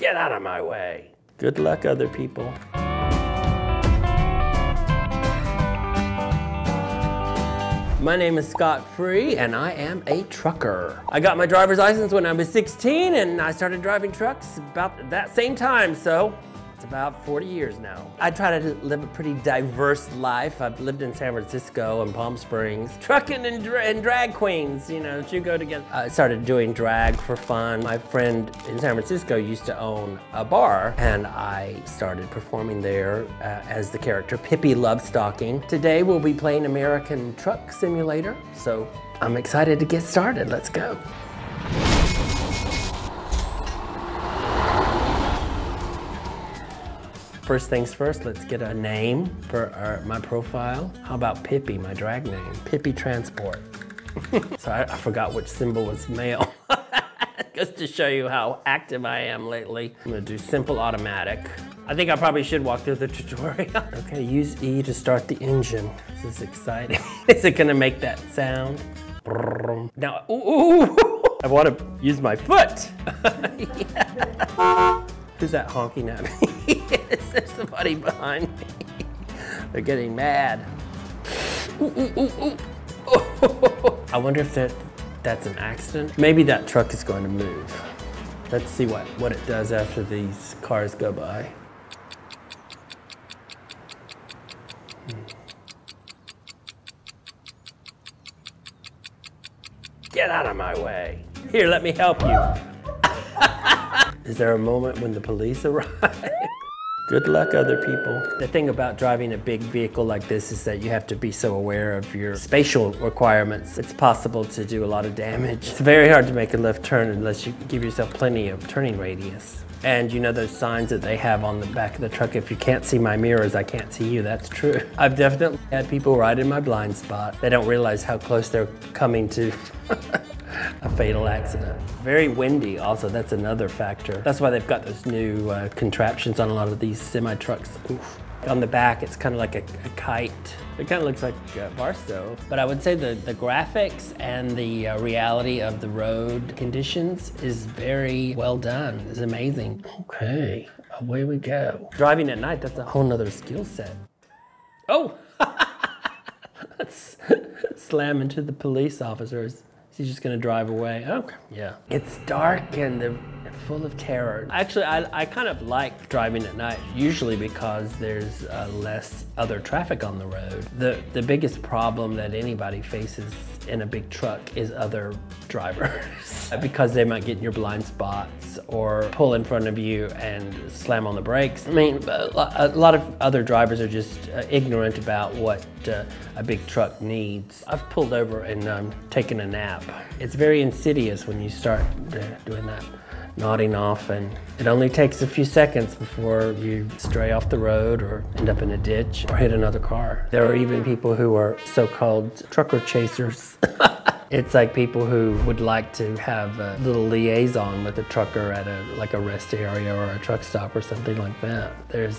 Get out of my way. Good luck, other people. My name is Scott Free, and I am a trucker. I got my driver's license when I was 16, and I started driving trucks about that same time, so it's about 40 years now. I try to live a pretty diverse life. I've lived in San Francisco and Palm Springs. Trucking and drag queens, you know, two go together. I started doing drag for fun. My friend in San Francisco used to own a bar, and I started performing there as the character Pippi Lovestocking. Today we'll be playing American Truck Simulator, so I'm excited to get started. Let's go. First things first, let's get a name for my profile. How about Pippi, my drag name? Pippi Transport. So I forgot which symbol was male. Just to show you how active I am lately. I'm gonna do simple automatic. I think I probably should walk through the tutorial. Okay, use E to start the engine. This is exciting. Is it gonna make that sound? Now, ooh, I wanna use my foot. Yeah. Who's that honking at me? Is there somebody behind me? They're getting mad. Ooh, ooh, ooh, ooh. I wonder if that's an accident. Maybe that truck is going to move. Let's see what it does after these cars go by. Get out of my way. Here, let me help you. Is there a moment when the police arrive? Good luck, other people. The thing about driving a big vehicle like this is that you have to be so aware of your spatial requirements. It's possible to do a lot of damage. It's very hard to make a left turn unless you give yourself plenty of turning radius. And you know those signs that they have on the back of the truck, if you can't see my mirrors, I can't see you. That's true. I've definitely had people ride in my blind spot. They don't realize how close they're coming to a fatal accident. Very windy also, that's another factor. That's why they've got those new contraptions on a lot of these semi-trucks. Oof. On the back, it's kind of like a kite. It kind of looks like a bar stove. But I would say the graphics and the reality of the road conditions is very well done. It's amazing. Okay, away we go. Driving at night, that's a whole nother skill set. Oh! Let's slam into the police officers. He's just gonna drive away. Okay, yeah. It's dark and they're full of terror. Actually, I kind of like driving at night, usually because there's less other traffic on the road. The biggest problem that anybody faces in a big truck is other drivers. Because they might get in your blind spots or pull in front of you and slam on the brakes. I mean, a lot of other drivers are just ignorant about what a big truck needs. I've pulled over and taken a nap. It's very insidious when you start doing that, nodding off, and it only takes a few seconds before you stray off the road or end up in a ditch or hit another car. There are even people who are so-called trucker chasers. It's like people who would like to have a little liaison with a trucker at like a rest area or a truck stop or something like that. There's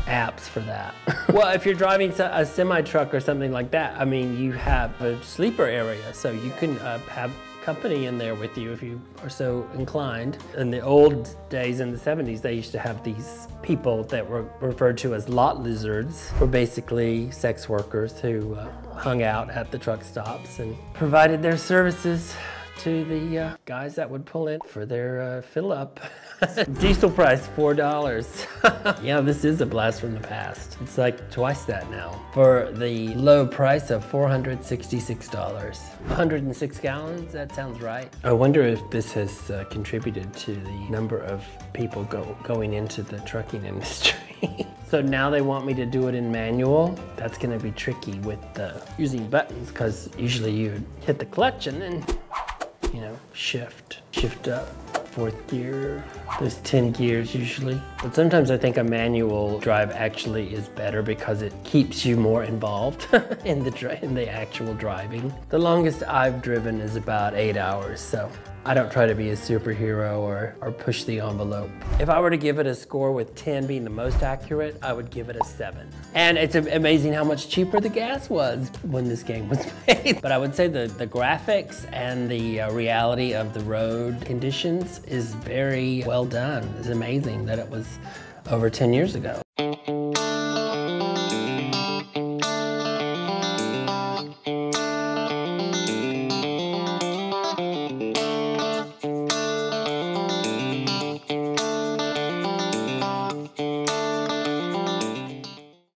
apps for that. Well, if you're driving a semi-truck or something like that, I mean, you have a sleeper area, so you can have company in there with you if you are so inclined. In the old days, in the 70s, they used to have these people that were referred to as lot lizards, were basically sex workers who hung out at the truck stops and provided their services to the guys that would pull in for their fill up. Diesel price, $4. Yeah, this is a blast from the past. It's like twice that now. For the low price of $466. 106 gallons, that sounds right. I wonder if this has contributed to the number of people going into the trucking industry. So now they want me to do it in manual. That's gonna be tricky with using buttons, because usually you hit the clutch and then, you know, shift up. 4th gear. There's 10 gears usually. But sometimes I think a manual drive actually is better because it keeps you more involved in the actual driving. The longest I've driven is about 8 hours, so I don't try to be a superhero or push the envelope. If I were to give it a score with 10 being the most accurate, I would give it a 7. And it's amazing how much cheaper the gas was when this game was made. But I would say the graphics and the reality of the road conditions is very well done. It's amazing that it was over 10 years ago.